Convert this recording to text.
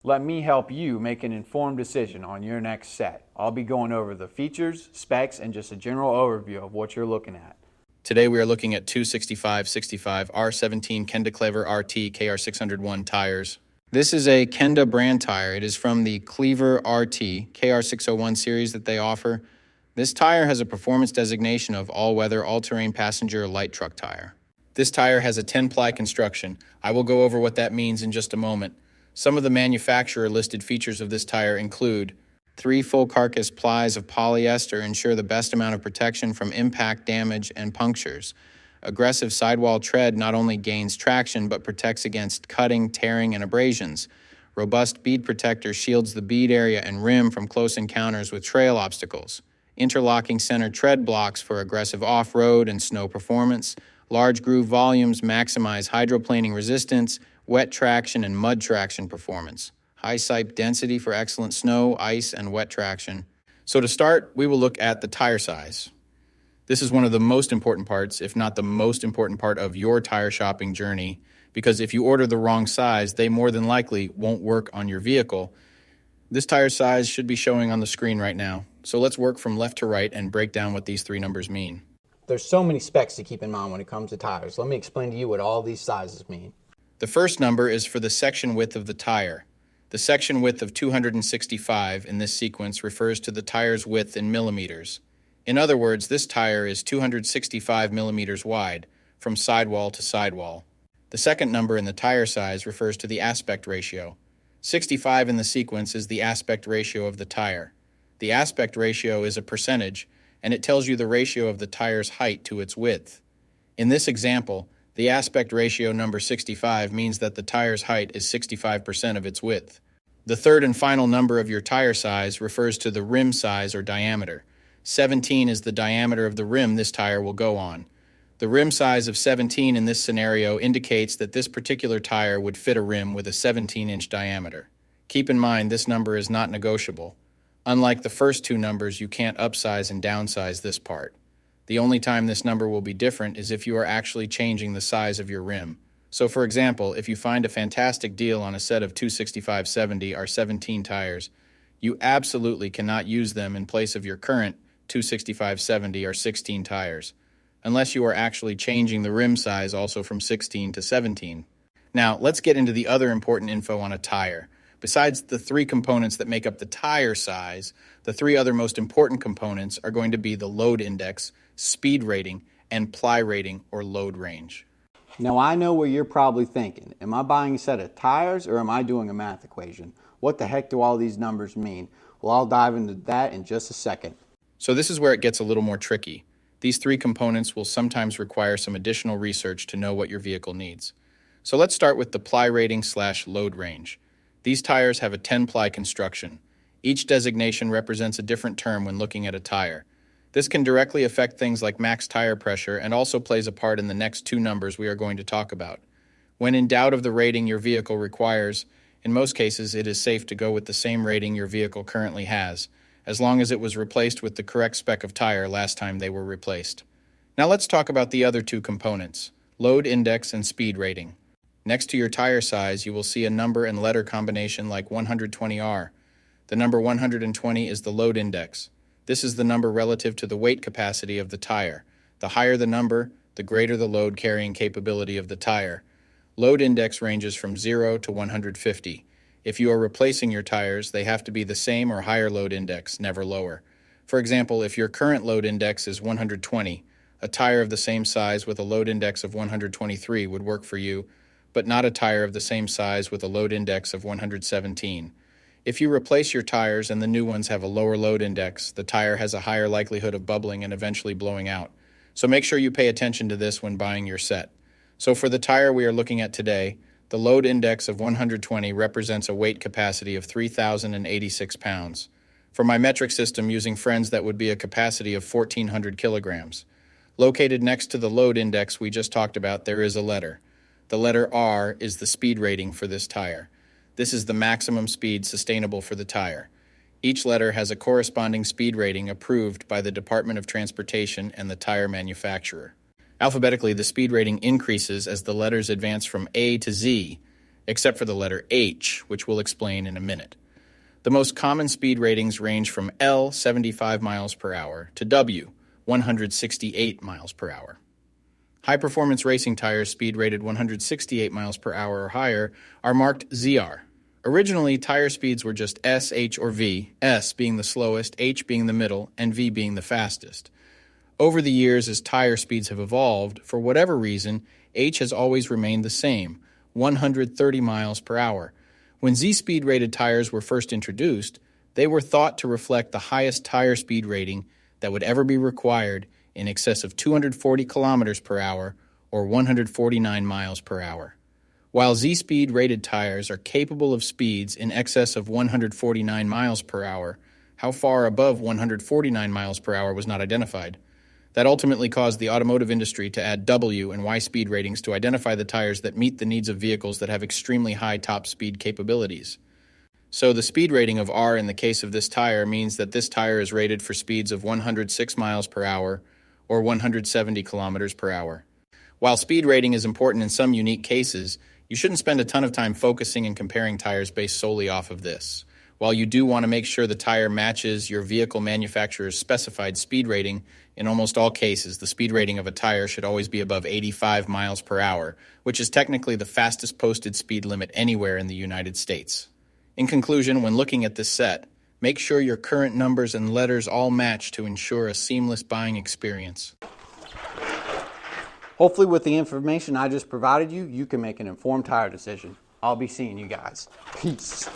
Let me help you make an informed decision on your next set. I'll be going over the features, specs, and just a general overview of what you're looking at. Today we are looking at 265/65 R17 Kenda Klever RT KR601 tires. This is a Kenda brand tire. It is from the Klever RT KR601 series that they offer. This tire has a performance designation of all-weather, all-terrain passenger light truck tire. This tire has a 10-ply construction. I will go over what that means in just a moment. Some of the manufacturer-listed features of this tire include 3 full carcass plies of polyester ensure the best amount of protection from impact damage and punctures. Aggressive sidewall tread not only gains traction but protects against cutting, tearing, and abrasions. Robust bead protector shields the bead area and rim from close encounters with trail obstacles. Interlocking center tread blocks for aggressive off-road and snow performance. Large groove volumes maximize hydroplaning resistance, wet traction, and mud traction performance. High sipe density for excellent snow, ice, and wet traction. So to start, we will look at the tire size. This is one of the most important parts, if not the most important part of your tire shopping journey, because if you order the wrong size, they more than likely won't work on your vehicle. This tire size should be showing on the screen right now. So let's work from left to right and break down what these 3 numbers mean. There's so many specs to keep in mind when it comes to tires. Let me explain to you what all these sizes mean. The first number is for the section width of the tire. The section width of 265 in this sequence refers to the tire's width in millimeters. In other words, this tire is 265 millimeters wide, from sidewall to sidewall. The second number in the tire size refers to the aspect ratio. 65 in the sequence is the aspect ratio of the tire. The aspect ratio is a percentage, and it tells you the ratio of the tire's height to its width. In this example, the aspect ratio number 65 means that the tire's height is 65% of its width. The third and final number of your tire size refers to the rim size or diameter. 17 is the diameter of the rim this tire will go on. The rim size of 17 in this scenario indicates that this particular tire would fit a rim with a 17-inch diameter. Keep in mind this number is not negotiable. Unlike the first 2 numbers, you can't upsize and downsize this part. The only time this number will be different is if you are actually changing the size of your rim. So for example, if you find a fantastic deal on a set of 265/70 R17 tires, you absolutely cannot use them in place of your current 265/70 R16 tires, unless you are actually changing the rim size also from 16 to 17. Now, let's get into the other important info on a tire. Besides the 3 components that make up the tire size, the 3 other most important components are going to be the load index, speed rating, and ply rating or load range. Now I know what you're probably thinking. Am I buying a set of tires or am I doing a math equation? What the heck do all these numbers mean? Well, I'll dive into that in just a second. So this is where it gets a little more tricky. These 3 components will sometimes require some additional research to know what your vehicle needs. So let's start with the ply rating / load range. These tires have a 10-ply construction. Each designation represents a different term when looking at a tire. This can directly affect things like max tire pressure and also plays a part in the next 2 numbers we are going to talk about. When in doubt of the rating your vehicle requires, in most cases it is safe to go with the same rating your vehicle currently has, as long as it was replaced with the correct spec of tire last time they were replaced. Now let's talk about the other 2 components, load index and speed rating. Next to your tire size, you will see a number and letter combination like 120R. The number 120 is the load index. This is the number relative to the weight capacity of the tire. The higher the number, the greater the load carrying capability of the tire. Load index ranges from 0 to 150. If you are replacing your tires, they have to be the same or higher load index, never lower. For example, if your current load index is 120, a tire of the same size with a load index of 123 would work for you, but not a tire of the same size with a load index of 117. If you replace your tires and the new ones have a lower load index, the tire has a higher likelihood of bubbling and eventually blowing out. So make sure you pay attention to this when buying your set. So for the tire we are looking at today, the load index of 120 represents a weight capacity of 3,086 pounds. For my metric system using friends, that would be a capacity of 1,400 kilograms. Located next to the load index we just talked about, there is a letter. The letter R is the speed rating for this tire. This is the maximum speed sustainable for the tire. Each letter has a corresponding speed rating approved by the Department of Transportation and the tire manufacturer. Alphabetically, the speed rating increases as the letters advance from A to Z. except for the letter H, which we'll explain in a minute. The most common speed ratings range from L, 75 miles per hour, to W, 168 miles per hour. High-performance racing tires speed rated 168 miles per hour or higher are marked ZR. Originally, tire speeds were just S, H, or V, S being the slowest, H being the middle, and V being the fastest. Over the years, as tire speeds have evolved, for whatever reason, H has always remained the same, 130 miles per hour. When Z-speed rated tires were first introduced, they were thought to reflect the highest tire speed rating that would ever be required, in excess of 240 kilometers per hour or 149 miles per hour. While Z-speed rated tires are capable of speeds in excess of 149 miles per hour, how far above 149 miles per hour was not identified. That ultimately caused the automotive industry to add W and Y speed ratings to identify the tires that meet the needs of vehicles that have extremely high top speed capabilities. So the speed rating of R in the case of this tire means that this tire is rated for speeds of 106 miles per hour or 170 kilometers per hour. While speed rating is important in some unique cases, you shouldn't spend a ton of time focusing and comparing tires based solely off of this. While you do want to make sure the tire matches your vehicle manufacturer's specified speed rating, in almost all cases, the speed rating of a tire should always be above 85 miles per hour, which is technically the fastest posted speed limit anywhere in the United States. In conclusion, when looking at this set, make sure your current numbers and letters all match to ensure a seamless buying experience. Hopefully with the information I just provided you, you can make an informed tire decision. I'll be seeing you guys. Peace.